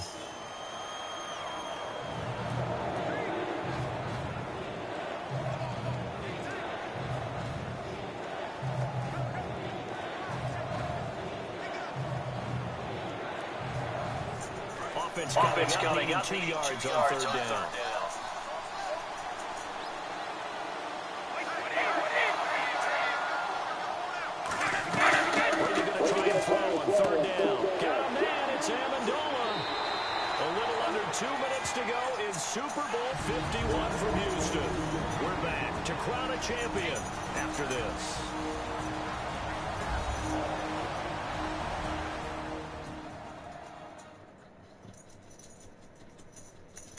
Offense coming up 2 yards on 3rd down. Brady going to try and throw on 3rd down. Got a man, it's Amendola. A little under 2 minutes to go in Super Bowl 51 from Houston. We're back to crown a champion after this.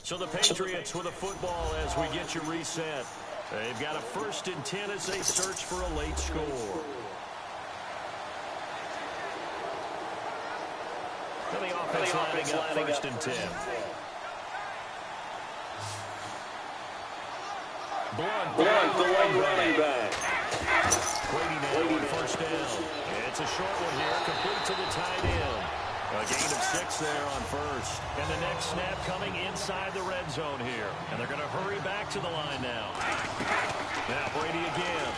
So the Patriots with a football as we get you reset. They've got a 1st and 10 as they search for a late score. And the offense lining up 1st and 10. Blunt, the late running back. Brady now on 1st down. It's a short one here, complete to the tight end. A gain of 6 there on 1st. And the next snap coming inside the red zone here. And they're going to hurry back to the line now. Now Brady again.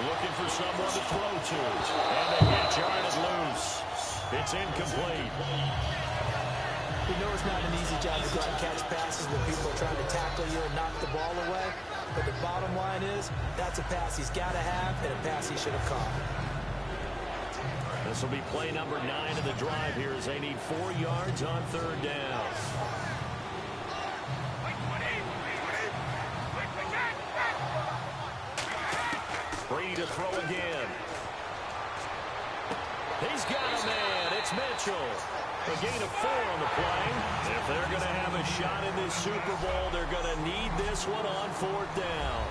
Looking for someone to throw to. And they get jarred loose. It's incomplete. We know it's not an easy job to go out and catch passes when people are trying to tackle you and knock the ball away. But the bottom line is, that's a pass he's got to have and a pass he should have caught. This will be play number 9 of the drive here as they need 4 yards on 3rd down. Brady to throw again. He's got a man. It's Mitchell. A gain of 4 on the play. If they're going to have a shot in this Super Bowl, they're going to need this one on 4th down.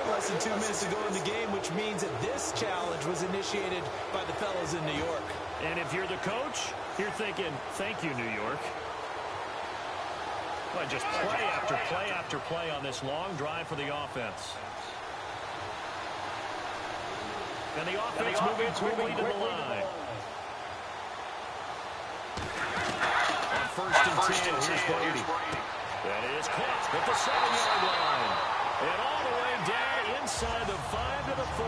Less than 2 minutes to go in the game, which means that this challenge was initiated by the fellas in New York. And if you're the coach, you're thinking, thank you, New York. Well, just play after play after play on this long drive for the offense. And the offense moving quickly to the line. On 1st and 10, here's Brady. That is caught at the 7-yard line. And all the way down inside the 5 to the 4.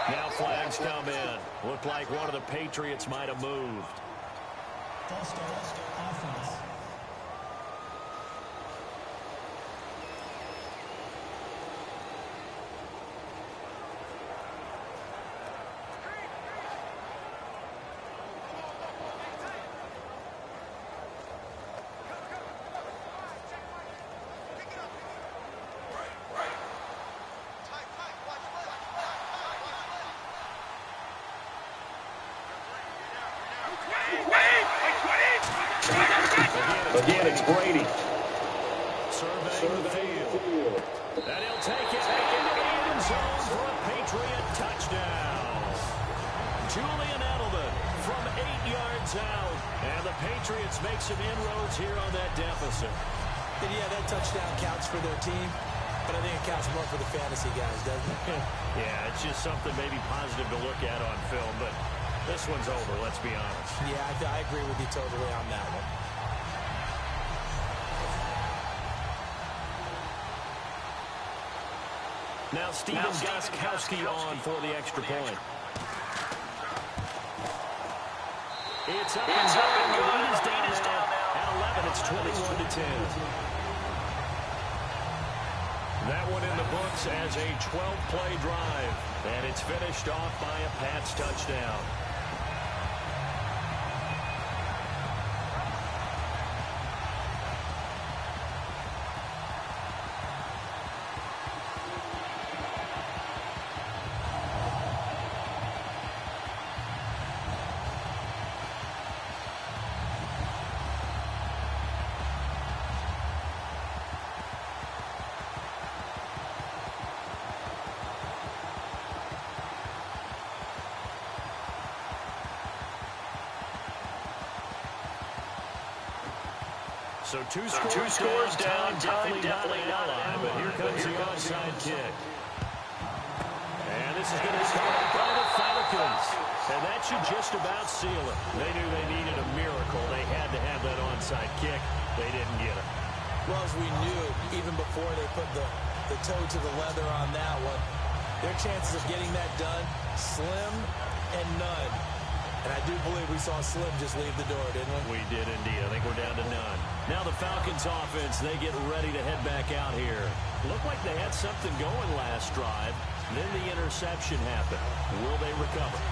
Now flags come in. Looked like one of the Patriots might have moved. False start, offense. Again, it's Brady. Surveying the field. And he'll take it into the end zone for a Patriot touchdown. Julian Edelman from 8 yards out. And the Patriots make some inroads here on that deficit. And yeah, that touchdown counts for their team, but I think it counts more for the fantasy guys, doesn't it? Yeah, it's just something maybe positive to look at on film, but this one's over, let's be honest. Yeah, I agree with you totally on that one. Now Steven Gostkowski on for the extra point. It's up and going. The lead is down now. At 11, it's 21-10. That one in the books as a 12-play drive. And it's finished off by a Pats touchdown. So two scores down, definitely not ally, but here comes the onside kick. And this is going to be called by the Falcons. And that should just about seal it. They knew they needed a miracle. They had to have that onside kick. They didn't get it. Well, as we knew, even before they put the toe to the leather on that one, their chances of getting that done, slim and none. And I do believe we saw Slim just leave the door, didn't we? We did indeed. I think we're down to none. Now the Falcons offense, they get ready to head back out here. Looked like they had something going last drive. Then the interception happened. Will they recover?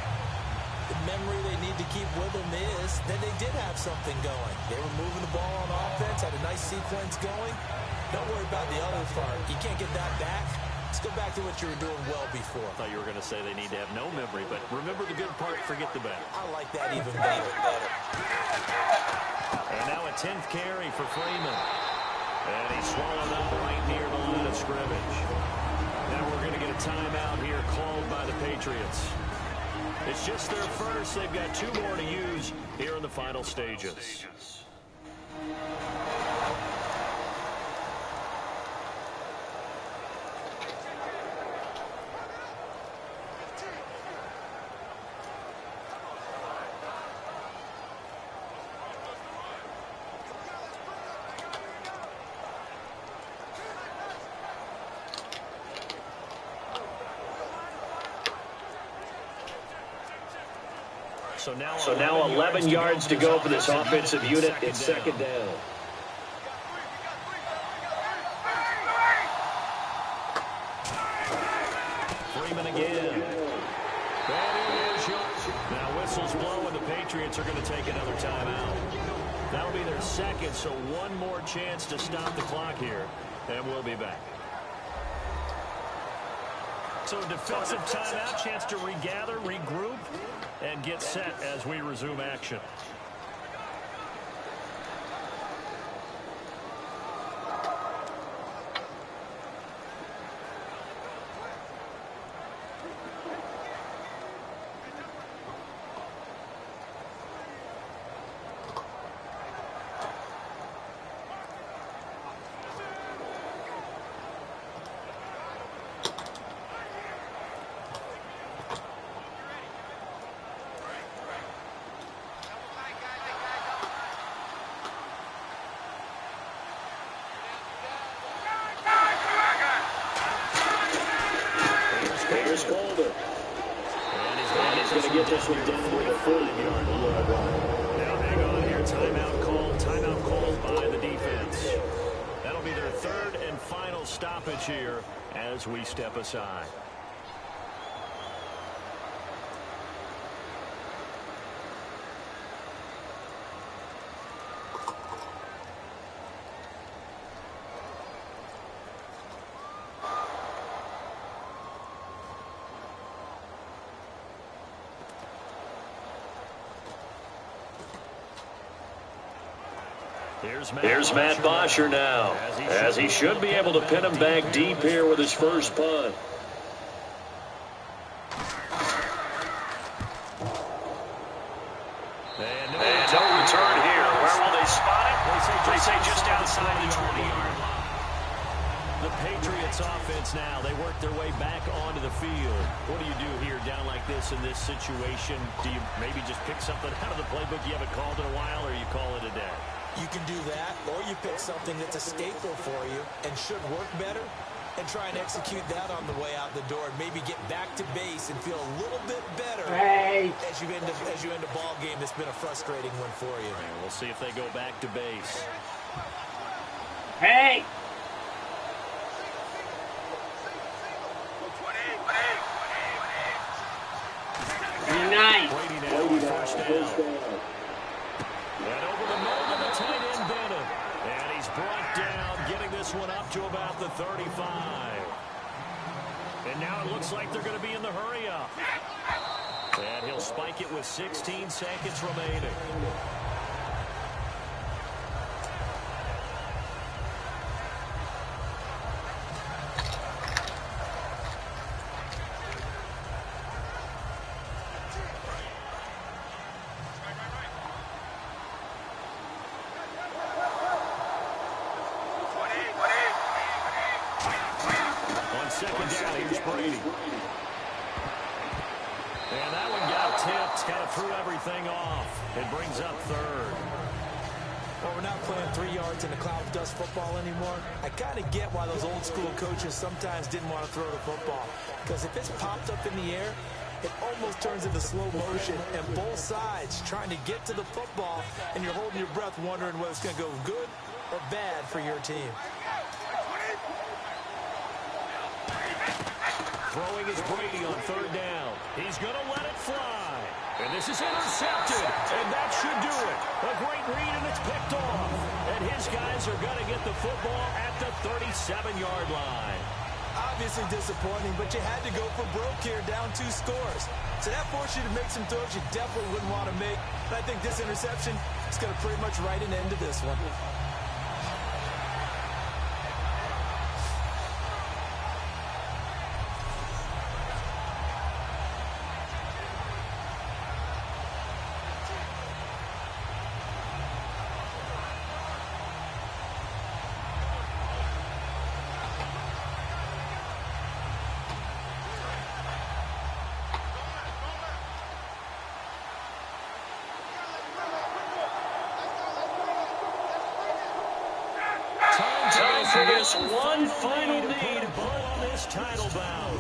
The memory they need to keep with them is that they did have something going. They were moving the ball on offense, had a nice sequence going. Don't worry about the other part. You can't get that back. Let's go back to what you were doing well before. I thought you were going to say they need to have no memory, but remember the good part, forget the bad. I like that even better. And now a 10th carry for Freeman. And he swallowed up right near the line of scrimmage. Now we're going to get a timeout here called by the Patriots. It's just their first. They've got 2 more to use here in the final stages. So now 11 yards to go for this offensive unit. It's second down. Freeman again. Now whistles blow and the Patriots are going to take another timeout. That'll be their second, so one more chance to stop the clock here, and we'll be back. So a defensive timeout, chance to regather, regroup, and get set as we resume action. He's going to get this one down with a 40-yard line. Now hang on here. Timeout called by the defense. That'll be their third and final stoppage here as we step aside. Here's Matt Bosher now, as he should be able to pin him back deep here with his first punt. And no return here. Where will they spot it? They say just outside the 20-yard line. The Patriots offense now, they work their way back onto the field. What do you do here down like this in this situation? Do you maybe just pick something out of the playbook you haven't called in a while, or you call it a day? You can do that, or you pick something that's a staple for you and should work better and try and execute that on the way out the door and maybe get back to base and feel a little bit better as you end a ball game that's been a frustrating one for you. And we'll see if they go back to base. Hey! Nice. Brady now, first down. And over the middle of the tight end, Bennett. And he's brought down, getting this one up to about the 35. And now it looks like they're going to be in the hurry-up. And he'll spike it with 16 seconds remaining. Second down, here's Brady. And that one got tipped, kind of threw everything off. It brings up third. Well, we're not playing 3 yards in a cloud of dust football anymore. I kind of get why those old school coaches sometimes didn't want to throw the football. Because if it's popped up in the air, it almost turns into slow motion. And both sides trying to get to the football, and you're holding your breath wondering whether it's going to go good or bad for your team. Throwing is Brady on third down. He's going to let it fly. And this is intercepted. And that should do it. A great read, and it's picked off. And his guys are going to get the football at the 37-yard line. Obviously disappointing, but you had to go for broke here, down 2 scores. So that forced you to make some throws you definitely wouldn't want to make. But I think this interception is going to pretty much write an end to this one. Time for this one final need on this title bout.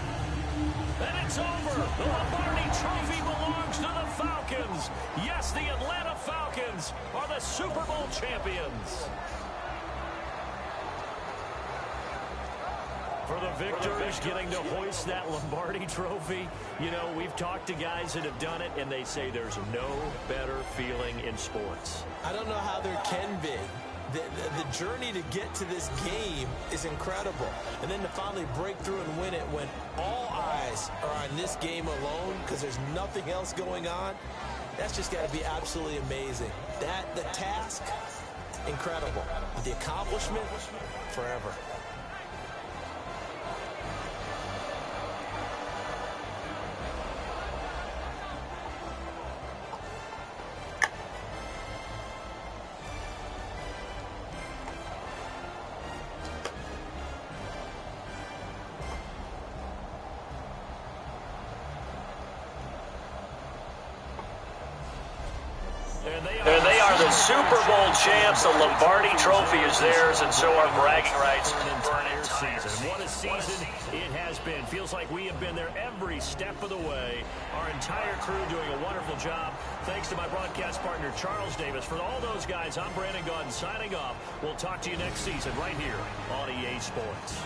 And it's over. The Lombardi Trophy belongs to the Falcons. news. Yes, the Atlanta Falcons are the Super Bowl champions. For the victors getting to hoist that Lombardi trophy, you know, we've talked to guys that have done it, and they say there's no better feeling in sports. I don't know how there can be. The journey to get to this game is incredible. And then to finally break through and win it when all eyes are on this game alone because there's nothing else going on, that's just got to be absolutely amazing. The task, incredible. But the accomplishment, forever. And they are the Super Bowl champs. The Lombardi trophy is theirs, and so are bragging rights for an entire season. What a season it has been. Feels like we have been there every step of the way. Our entire crew doing a wonderful job. Thanks to my broadcast partner, Charles Davis. For all those guys, I'm Brandon Gaudin signing off. We'll talk to you next season right here on EA Sports.